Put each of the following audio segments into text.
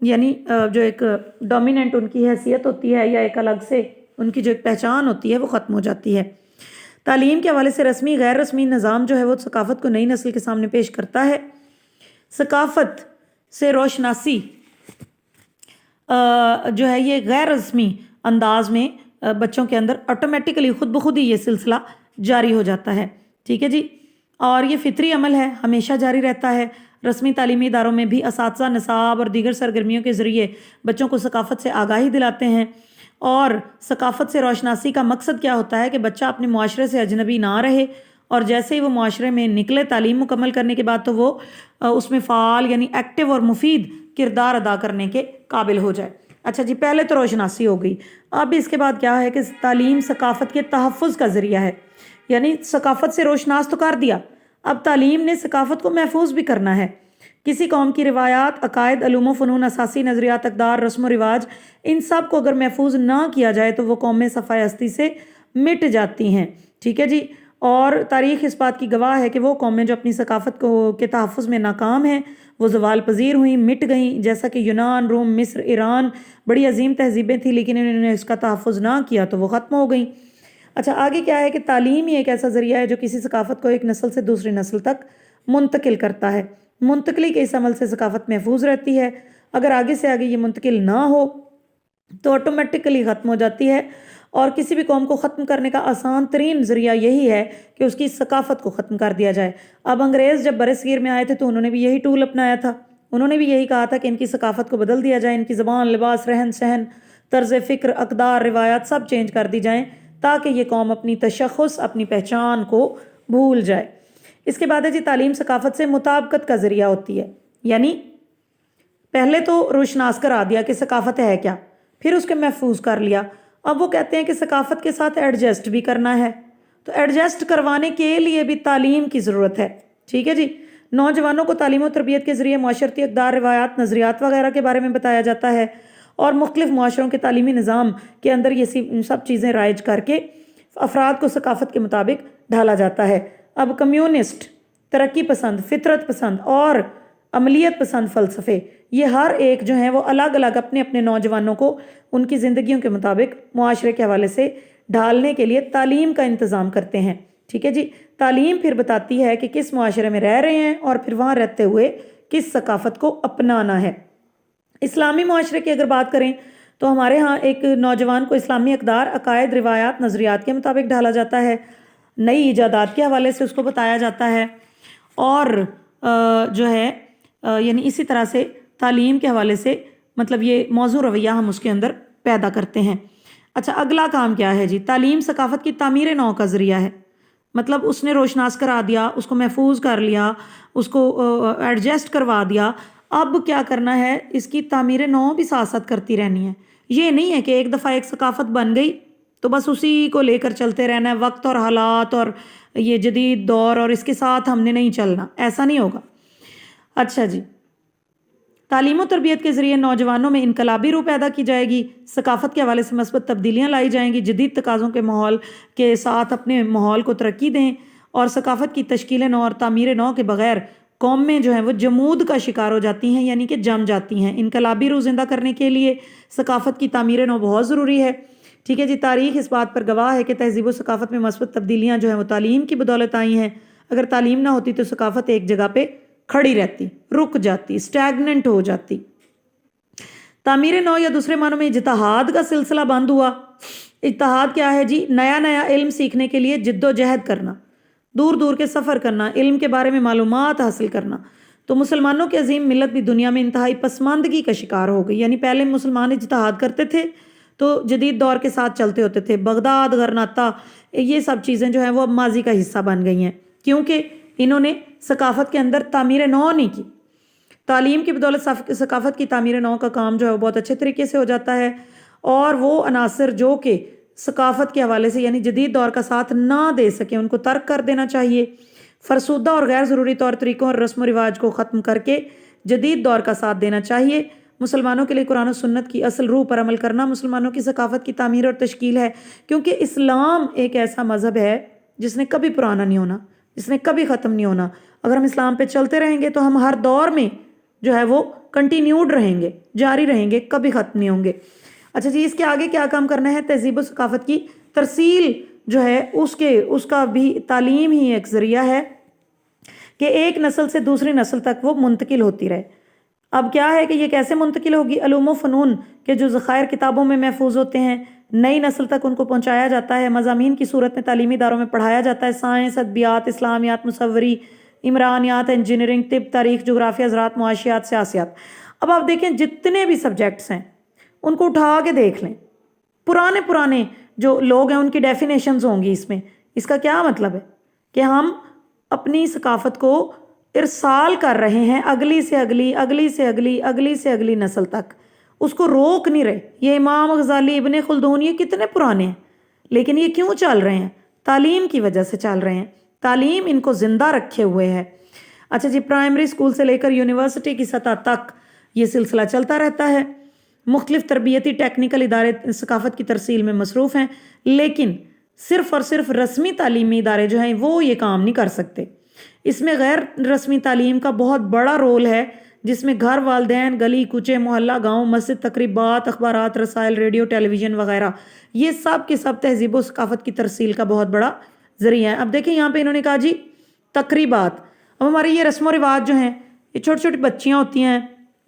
یعنی جو ایک ڈومیننٹ ان کی حیثیت ہوتی ہے یا ایک الگ سے ان کی جو ایک پہچان ہوتی ہے وہ ختم ہو جاتی ہے۔ تعلیم کے حوالے سے رسمی غیر رسمی نظام جو ہے وہ ثقافت کو نئی نسل کے سامنے پیش کرتا ہے۔ ثقافت سے روشناسی جو ہے یہ غیر رسمی انداز میں بچوں کے اندر آٹومیٹیکلی خود بخود ہی یہ سلسلہ جاری ہو جاتا ہے، ٹھیک ہے جی، اور یہ فطری عمل ہے، ہمیشہ جاری رہتا ہے۔ رسمی تعلیمی اداروں میں بھی اساتذہ نصاب اور دیگر سرگرمیوں کے ذریعے بچوں کو ثقافت سے آگاہی دلاتے ہیں، اور ثقافت سے روشناسی کا مقصد کیا ہوتا ہے کہ بچہ اپنے معاشرے سے اجنبی نہ رہے، اور جیسے ہی وہ معاشرے میں نکلے تعلیم مکمل کرنے کے بعد تو وہ اس میں فعال یعنی ایکٹیو اور مفید کردار ادا کرنے کے قابل ہو جائے۔ اچھا جی، پہلے تو روشناسی ہو گئی، اب اس کے بعد کیا ہے کہ تعلیم ثقافت کے تحفظ کا ذریعہ ہے، یعنی ثقافت سے روشناس تو کر دیا، اب تعلیم نے ثقافت کو محفوظ بھی کرنا ہے۔ کسی قوم کی روایات، عقائد، علوم و فنون، اساسی نظریات، اقدار، رسم و رواج، ان سب کو اگر محفوظ نہ کیا جائے تو وہ قومیں صفحہ ہستی سے مٹ جاتی ہیں، ٹھیک ہے جی، اور تاریخ اس بات کی گواہ ہے کہ وہ قومیں جو اپنی ثقافت کے تحفظ میں ناکام ہیں وہ زوال پذیر ہوئیں، مٹ گئیں، جیسا کہ یونان، روم، مصر، ایران بڑی عظیم تہذیبیں تھیں لیکن انہوں نے اس کا تحفظ نہ کیا تو وہ ختم ہو گئیں۔ اچھا، آگے کیا ہے کہ تعلیم ہی ایک ایسا ذریعہ ہے جو کسی ثقافت کو ایک نسل سے دوسری نسل تک منتقل کرتا ہے۔ منتقلی کے اس عمل سے ثقافت محفوظ رہتی ہے، اگر آگے سے آگے یہ منتقل نہ ہو تو آٹومیٹکلی ختم ہو جاتی ہے، اور کسی بھی قوم کو ختم کرنے کا آسان ترین ذریعہ یہی ہے کہ اس کی ثقافت کو ختم کر دیا جائے۔ اب انگریز جب برصغیر میں آئے تھے تو انہوں نے بھی یہی ٹول اپنایا تھا، انہوں نے بھی یہی کہا تھا کہ ان کی ثقافت کو بدل دیا جائے، ان کی زبان، لباس، رہن سہن، طرز فکر، اقدار، روایات سب چینج کر دی جائیں تاکہ یہ قوم اپنی تشخص، اپنی پہچان کو بھول جائے۔ اس کے بعد ہے جی، تعلیم ثقافت سے مطابقت کا ذریعہ ہوتی ہے، یعنی پہلے تو روشناس کرا دیا کہ ثقافت ہے کیا، پھر اس کے محفوظ کر لیا، اب وہ کہتے ہیں کہ ثقافت کے ساتھ ایڈجسٹ بھی کرنا ہے، تو ایڈجسٹ کروانے کے لیے بھی تعلیم کی ضرورت ہے، ٹھیک ہے جی۔ نوجوانوں کو تعلیم و تربیت کے ذریعے معاشرتی اقدار، روایات، نظریات وغیرہ کے بارے میں بتایا جاتا ہے، اور مختلف معاشروں کے تعلیمی نظام کے اندر یہ سب چیزیں رائج کر کے افراد کو ثقافت کے مطابق ڈھالا جاتا ہے۔ اب کمیونسٹ، ترقی پسند، فطرت پسند اور عملیت پسند فلسفے، یہ ہر ایک جو ہیں وہ الگ الگ اپنے اپنے نوجوانوں کو ان کی زندگیوں کے مطابق معاشرے کے حوالے سے ڈھالنے کے لیے تعلیم کا انتظام کرتے ہیں، ٹھیک ہے جی۔ تعلیم پھر بتاتی ہے کہ کس معاشرے میں رہ رہے ہیں اور پھر وہاں رہتے ہوئے کس ثقافت کو اپنانا ہے۔ اسلامی معاشرے کی اگر بات کریں تو ہمارے ہاں ایک نوجوان کو اسلامی اقدار، عقائد، روایات، نظریات کے مطابق ڈھالا جاتا ہے، نئی ایجادات کے حوالے سے اس کو بتایا جاتا ہے، اور جو ہے یعنی اسی طرح سے تعلیم کے حوالے سے مطلب یہ موضوع رویہ ہم اس کے اندر پیدا کرتے ہیں۔ اچھا، اگلا کام کیا ہے جی؟ تعلیم ثقافت کی تعمیر نو کا ذریعہ ہے، مطلب اس نے روشناس کرا دیا، اس کو محفوظ کر لیا، اس کو ایڈجسٹ کروا دیا، اب کیا کرنا ہے؟ اس کی تعمیر نو بھی ساتھ ساتھ کرتی رہنی ہے۔ یہ نہیں ہے کہ ایک دفعہ ایک ثقافت بن گئی تو بس اسی کو لے کر چلتے رہنا ہے، وقت اور حالات اور یہ جدید دور اور اس کے ساتھ ہم نے نہیں چلنا، ایسا نہیں ہوگا۔ اچھا جی، تعلیم و تربیت کے ذریعے نوجوانوں میں انقلابی روح پیدا کی جائے گی، ثقافت کے حوالے سے مثبت تبدیلیاں لائی جائیں گی، جدید تقاضوں کے ماحول کے ساتھ اپنے ماحول کو ترقی دیں، اور ثقافت کی تشکیل نو اور تعمیر نو کے بغیر قومیں جو ہیں وہ جمود کا شکار ہو جاتی ہیں، یعنی کہ جم جاتی ہیں۔ انقلابی روح زندہ کرنے کے لیے ثقافت کی تعمیر نو بہت ضروری ہے، ٹھیک ہے جی۔ تاریخ اس بات پر گواہ ہے کہ تہذیب و ثقافت میں مثبت تبدیلیاں جو ہیں وہ تعلیم کی بدولت آئی ہیں، اگر تعلیم نہ ہوتی تو ثقافت ایک جگہ پہ کھڑی رہتی، رک جاتی، اسٹیگننٹ ہو جاتی۔ تعمیر نو یا دوسرے معنوں میں اجتہاد کا سلسلہ بند ہوا۔ اجتہاد کیا ہے جی؟ نیا نیا علم سیکھنے کے لیے جد و جہد کرنا، دور دور کے سفر کرنا، علم کے بارے میں معلومات حاصل کرنا۔ تو مسلمانوں کی عظیم ملت بھی دنیا میں انتہائی پسماندگی کا شکار ہو گئی، یعنی پہلے مسلمان اجتہاد کرتے تھے تو جدید دور کے ساتھ چلتے ہوتے تھے، بغداد، غرناطہ، یہ سب چیزیں جو ہیں وہ اب ماضی کا حصہ بن گئی ہیں کیونکہ انہوں نے ثقافت کے اندر تعمیر نو نہیں کی۔ تعلیم کی بدولت ثقافت کی تعمیر نو کا کام جو ہے وہ بہت اچھے طریقے سے ہو جاتا ہے، اور وہ عناصر جو کہ ثقافت کے حوالے سے یعنی جدید دور کا ساتھ نہ دے سکیں ان کو ترک کر دینا چاہیے۔ فرسودہ اور غیر ضروری طور طریقوں اور رسم و رواج کو ختم کر کے جدید دور کا ساتھ دینا چاہیے۔ مسلمانوں کے لیے قرآن و سنت کی اصل روح پر عمل کرنا مسلمانوں کی ثقافت کی تعمیر اور تشکیل ہے، کیونکہ اسلام ایک ایسا مذہب ہے جس نے کبھی پرانا نہیں ہونا، جس نے کبھی ختم نہیں ہونا۔ اگر ہم اسلام پہ چلتے رہیں گے تو ہم ہر دور میں جو ہے وہ کنٹینیوڈ رہیں گے، جاری رہیں گے، کبھی ختم نہیں ہوں گے۔ اچھا جی، اس کے آگے کیا کام کرنا ہے؟ تہذیب و ثقافت کی ترسیل جو ہے اس کا بھی تعلیم ہی ایک ذریعہ ہے کہ ایک نسل سے دوسری نسل تک وہ منتقل ہوتی رہے۔ اب کیا ہے کہ یہ کیسے منتقل ہوگی؟ علوم و فنون کے جو ذخائر کتابوں میں محفوظ ہوتے ہیں نئی نسل تک ان کو پہنچایا جاتا ہے، مضامین کی صورت میں تعلیمی اداروں میں پڑھایا جاتا ہے، سائنس، ادبیات، اسلامیات، مصوری، عمرانیات، انجینئرنگ، طب، تاریخ، جغرافیہ، زراعت، معاشیات، سیاسیات۔ اب آپ دیکھیں جتنے بھی سبجیکٹس ہیں ان کو اٹھا کے دیکھ لیں، پرانے جو لوگ ہیں ان کی ڈیفینیشنز ہوں گی اس میں۔ اس کا کیا مطلب ہے؟ کہ ہم اپنی ثقافت کو ارسال کر رہے ہیں اگلی سے اگلی، اگلی سے اگلی، اگلی سے اگلی نسل تک، اس کو روک نہیں رہے۔ یہ امام غزالی، ابن خلدون، یہ کتنے پرانے ہیں، لیکن یہ کیوں چل رہے ہیں؟ تعلیم کی وجہ سے چل رہے ہیں، تعلیم ان کو زندہ رکھے ہوئے ہے۔ اچھا جی، پرائمری اسکول سے لے کر یونیورسٹی کی سطح تک یہ سلسلہ چلتا رہتا ہے۔ مختلف تربیتی ٹیکنیکل ادارے ثقافت کی ترسیل میں مصروف ہیں، لیکن صرف اور صرف رسمی تعلیمی ادارے جو ہیں وہ یہ کام نہیں کر سکتے۔ اس میں غیر رسمی تعلیم کا بہت بڑا رول ہے، جس میں گھر، والدین، گلی کوچے، محلہ، گاؤں، مسجد، تقریبات، اخبارات، رسائل، ریڈیو، ٹیلی ویژن وغیرہ، یہ سب کے سب تہذیب و ثقافت کی ترسیل کا بہت بڑا ذریعہ ہے۔ اب دیکھیں یہاں پہ انہوں نے کہا جی تقریبات۔ اب ہمارے یہ رسم و رواج جو ہیں، یہ چھوٹی چھوٹی بچیاں ہوتی ہیں،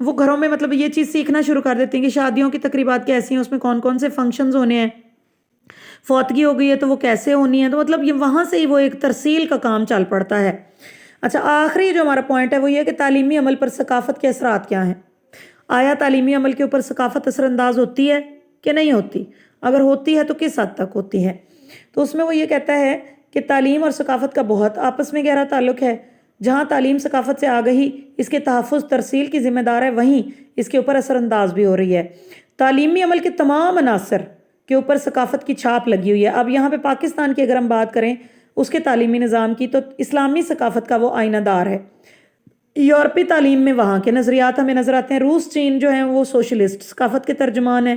وہ گھروں میں مطلب یہ چیز سیکھنا شروع کر دیتی ہیں کہ شادیوں کی تقریبات کیسی ہیں، اس میں کون کون سے فنکشنز ہونے ہیں، فوتگی ہو گئی ہے تو وہ کیسے ہونی ہے، تو مطلب یہ وہاں سے ہی وہ ایک ترسیل کا کام چل پڑتا ہے۔ اچھا، آخری جو ہمارا پوائنٹ ہے وہ یہ کہ تعلیمی عمل پر ثقافت کے اثرات کیا ہیں؟ آیا تعلیمی عمل کے اوپر ثقافت اثر انداز ہوتی ہے کہ نہیں ہوتی؟ اگر ہوتی ہے تو کس حد تک ہوتی ہے؟ تو اس میں وہ یہ کہتا ہے کہ تعلیم اور ثقافت کا بہت آپس میں گہرا تعلق ہے۔ جہاں تعلیم ثقافت سے آگہی اس کے تحفظ ترسیل کی ذمہ دار ہے، وہیں اس کے اوپر اثر انداز بھی ہو رہی ہے۔ تعلیمی عمل کے تمام عناصر کے اوپر ثقافت کی چھاپ لگی ہوئی ہے۔ اب یہاں پہ پاکستان کی اگر ہم بات کریں اس کے تعلیمی نظام کی، تو اسلامی ثقافت کا وہ آئینہ دار ہے۔ یورپی تعلیم میں وہاں کے نظریات ہمیں نظر آتے ہیں۔ روس، چین جو ہیں وہ سوشلسٹ ثقافت کے ترجمان ہیں۔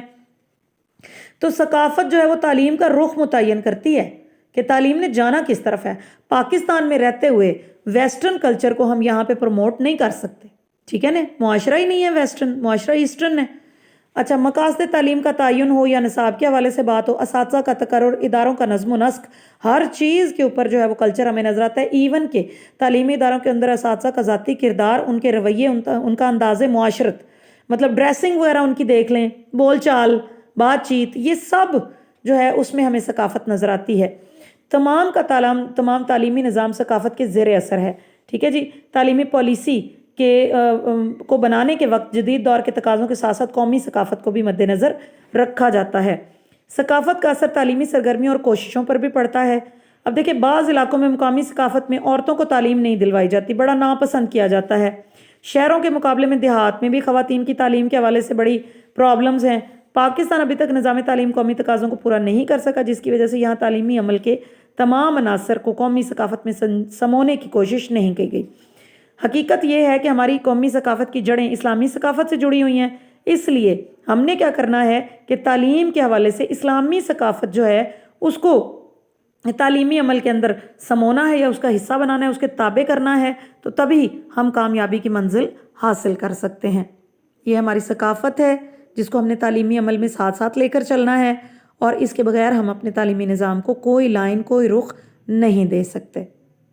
تو ثقافت جو ہے وہ تعلیم کا رخ متعین کرتی ہے کہ تعلیم نے جانا کس طرف ہے۔ پاکستان میں رہتے ہوئے ویسٹرن کلچر کو ہم یہاں پہ پروموٹ نہیں کر سکتے، ٹھیک ہے نا، معاشرہ ہی نہیں ہے ویسٹرن، معاشرہ ایسٹرن ہے۔ اچھا، مقاصد تعلیم کا تعین ہو یا نصاب کے حوالے سے بات ہو، اساتذہ کا تقرر، اداروں کا نظم و نسق، ہر چیز کے اوپر جو ہے وہ کلچر ہمیں نظر آتا ہے۔ ایون کہ تعلیمی اداروں کے اندر اساتذہ کا ذاتی کردار، ان کے رویے، ان کا انداز معاشرت، مطلب ڈریسنگ وغیرہ ان کی دیکھ لیں، بول چال، بات چیت، یہ سب جو ہے اس میں ہمیں ثقافت نظر آتی ہے۔ تمام تعلیمی نظام ثقافت کے زیر اثر ہے، ٹھیک ہے جی۔ تعلیمی پالیسی کو بنانے کے وقت جدید دور کے تقاضوں کے ساتھ ساتھ قومی ثقافت کو بھی مد نظر رکھا جاتا ہے۔ ثقافت کا اثر تعلیمی سرگرمیوں اور کوششوں پر بھی پڑتا ہے۔ اب دیکھیں بعض علاقوں میں مقامی ثقافت میں عورتوں کو تعلیم نہیں دلوائی جاتی، بڑا ناپسند کیا جاتا ہے۔ شہروں کے مقابلے میں دیہات میں بھی خواتین کی تعلیم کے حوالے سے بڑی پرابلمز ہیں۔ پاکستان ابھی تک نظام تعلیم قومی تقاضوں کو پورا نہیں کر سکا، جس کی وجہ سے یہاں تعلیمی عمل کے تمام عناصر کو قومی ثقافت میں سمونے کی کوشش نہیں کی گئی۔ حقیقت یہ ہے کہ ہماری قومی ثقافت کی جڑیں اسلامی ثقافت سے جڑی ہوئی ہیں، اس لیے ہم نے کیا کرنا ہے کہ تعلیم کے حوالے سے اسلامی ثقافت جو ہے اس کو تعلیمی عمل کے اندر سمونا ہے یا اس کا حصہ بنانا ہے، اس کے تابع کرنا ہے، تو تبھی ہم کامیابی کی منزل حاصل کر سکتے ہیں۔ یہ ہماری ثقافت ہے جس کو ہم نے تعلیمی عمل میں ساتھ ساتھ لے کر چلنا ہے، اور اس کے بغیر ہم اپنے تعلیمی نظام کو کوئی لائن، کوئی رخ نہیں دے سکتے۔